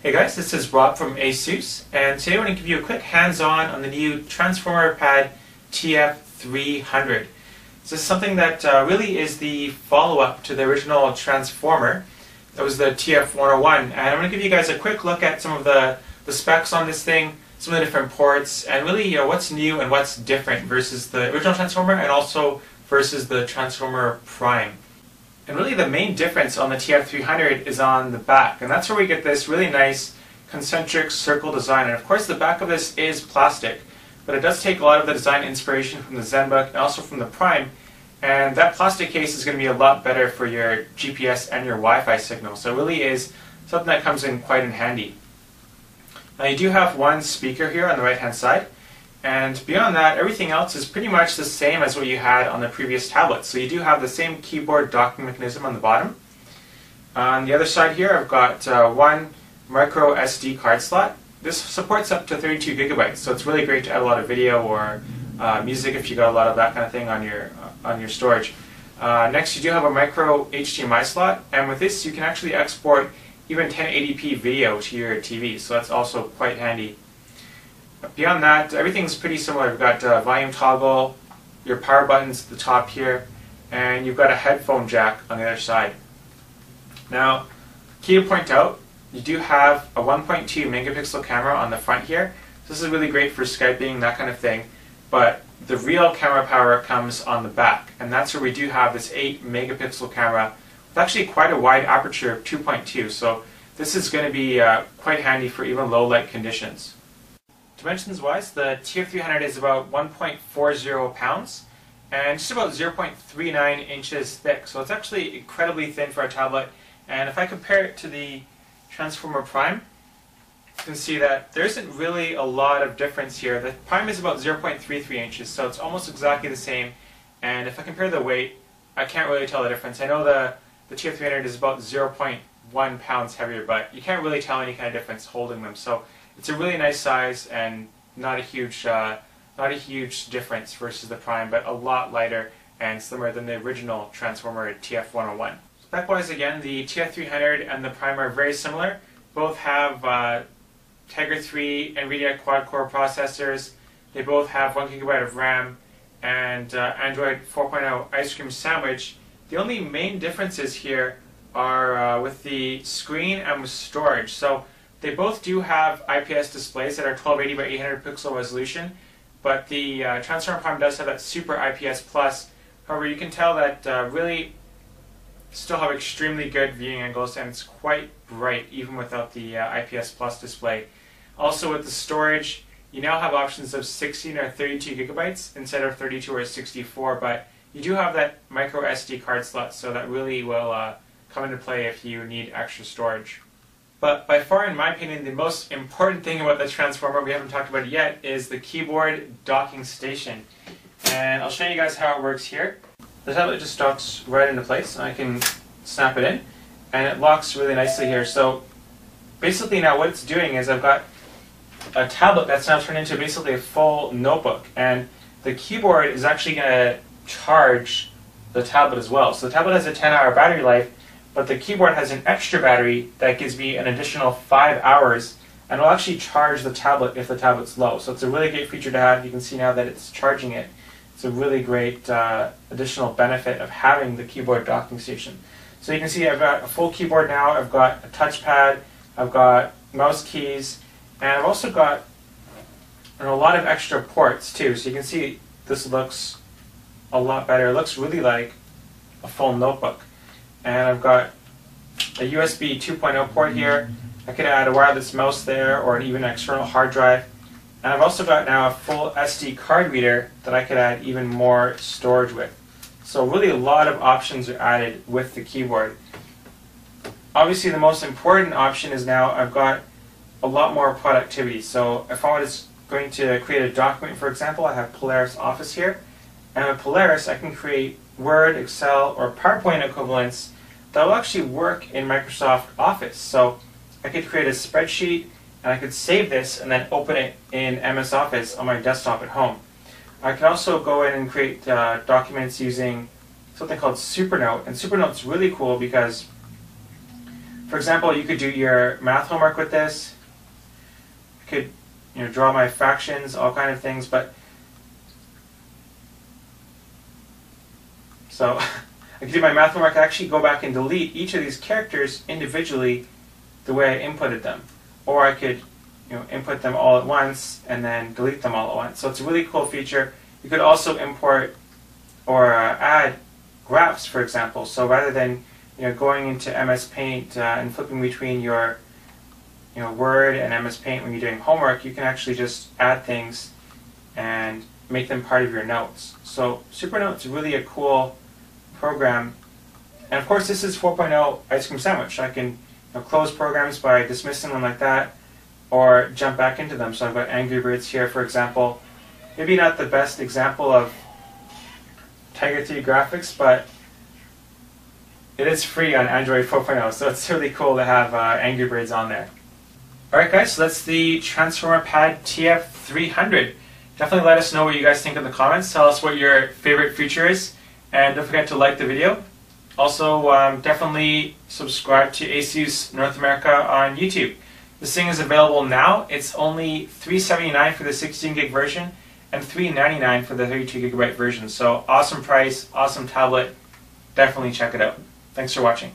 Hey guys, this is Rob from ASUS, and today I want to give you a quick hands-on on the new transformer pad TF300. This is something that really is the follow-up to the original transformer. That was the TF101, and I'm going to give you guys a quick look at some of the specs on this thing, some of the different ports, and really what's new and what's different versus the original transformer and also versus the transformer prime. And really the main difference on the TF300 is on the back, and that's where we get this really nice concentric circle design. And of course the back of this is plastic, but it does take a lot of the design inspiration from the Zenbook and also from the Prime, and that plastic case is going to be a lot better for your GPS and your Wi-Fi signal, so it really is something that comes in quite in handy. Now you do have one speaker here on the right hand side, and beyond that, everything else is pretty much the same as what you had on the previous tablet. So you do have the same keyboard docking mechanism on the bottom. On the other side here, I've got one micro SD card slot. This supports up to 32 gigabytes, so it's really great to add a lot of video or music if you got a lot of that kind of thing on your storage. Next, you do have a micro HDMI slot, and with this you can actually export even 1080p video to your TV, so that's also quite handy. Beyond that, everything's pretty similar. We've got volume toggle, your power buttons at the top here, and you've got a headphone jack on the other side. Now, key to point out, you do have a 1.2 megapixel camera on the front here. This is really great for Skyping, that kind of thing, but the real camera power comes on the back, and that's where we do have this 8 megapixel camera with actually quite a wide aperture of 2.2, so this is going to be quite handy for even low light conditions. Dimensions wise, the TF300 is about 1.40 pounds and just about 0.39 inches thick, so it's actually incredibly thin for a tablet. And if I compare it to the Transformer Prime, you can see that there isn't really a lot of difference here. The Prime is about 0.33 inches, so it's almost exactly the same. And if I compare the weight, I can't really tell the difference. I know the TF300 is about 0.1 pounds heavier, but you can't really tell any kind of difference holding them. So it's a really nice size and not a huge difference versus the Prime, but a lot lighter and slimmer than the original Transformer TF101. Spec-wise, again, the TF300 and the Prime are very similar. Both have Tegra 3 NVIDIA quad-core processors. They both have 1 GB of RAM and Android 4.0 Ice Cream Sandwich. The only main differences here are with the screen and with storage. So they both do have IPS displays that are 1280 by 800 pixel resolution, but the Transformer Prime does have that Super IPS Plus. However, you can tell that really still have extremely good viewing angles, and it's quite bright even without the IPS Plus display. Also with the storage, you now have options of 16 or 32 gigabytes instead of 32 or 64, but you do have that micro SD card slot, so that really will come into play if you need extra storage. But by far, in my opinion, the most important thing about the Transformer, we haven't talked about it yet, is the keyboard docking station. And I'll show you guys how it works here. The tablet just docks right into place, and I can snap it in, and it locks really nicely here. So basically now what it's doing is I've got a tablet that's now turned into basically a full notebook, and the keyboard is actually going to charge the tablet as well. So the tablet has a 10-hour battery life, but the keyboard has an extra battery that gives me an additional 5 hours, and it'll actually charge the tablet if the tablet's low. So it's a really great feature to have. You can see now that it's charging it. It's a really great additional benefit of having the keyboard docking station. So you can see I've got a full keyboard now. I've got a touchpad, I've got mouse keys, and I've also got a lot of extra ports too. So you can see this looks a lot better. It looks really like a full notebook. And I've got a USB 2.0 port here. I could add a wireless mouse there or an even external hard drive. And I've also got now a full SD card reader that I could add even more storage with. So really a lot of options are added with the keyboard. Obviously the most important option is now I've got a lot more productivity. So if I was going to create a document, for example, I have Polaris Office here. And with Polaris I can create Word, Excel, or PowerPoint equivalents that will actually work in Microsoft Office. So I could create a spreadsheet, and I could save this and then open it in MS Office on my desktop at home. I could also go in and create documents using something called Supernote, and Supernote's really cool because For example, you could do your math homework with this. I could, draw my fractions, all kind of things. But so I could do my math homework. Actually, go back and delete each of these characters individually, the way I inputted them, or I could, input them all at once and then delete them all at once. So it's a really cool feature. You could also import or add graphs, for example. So rather than going into MS Paint and flipping between your Word and MS Paint when you're doing homework, you can actually just add things and make them part of your notes. So SuperNote is really a cool program. And of course, this is 4.0 Ice Cream Sandwich. I can close programs by dismissing them like that, or jump back into them. So I've got Angry Birds here, for example. Maybe not the best example of Tiger 3 graphics, but it is free on Android 4.0, so it's really cool to have Angry Birds on there. Alright guys, so that's the Transformer Pad TF300. Definitely let us know what you guys think in the comments. Tell us what your favorite feature is, and don't forget to like the video. Also, definitely subscribe to ASUS North America on YouTube. This thing is available now. It's only $379 for the 16 gig version and $399 for the 32 gigabyte version. So awesome price, awesome tablet. Definitely check it out. Thanks for watching.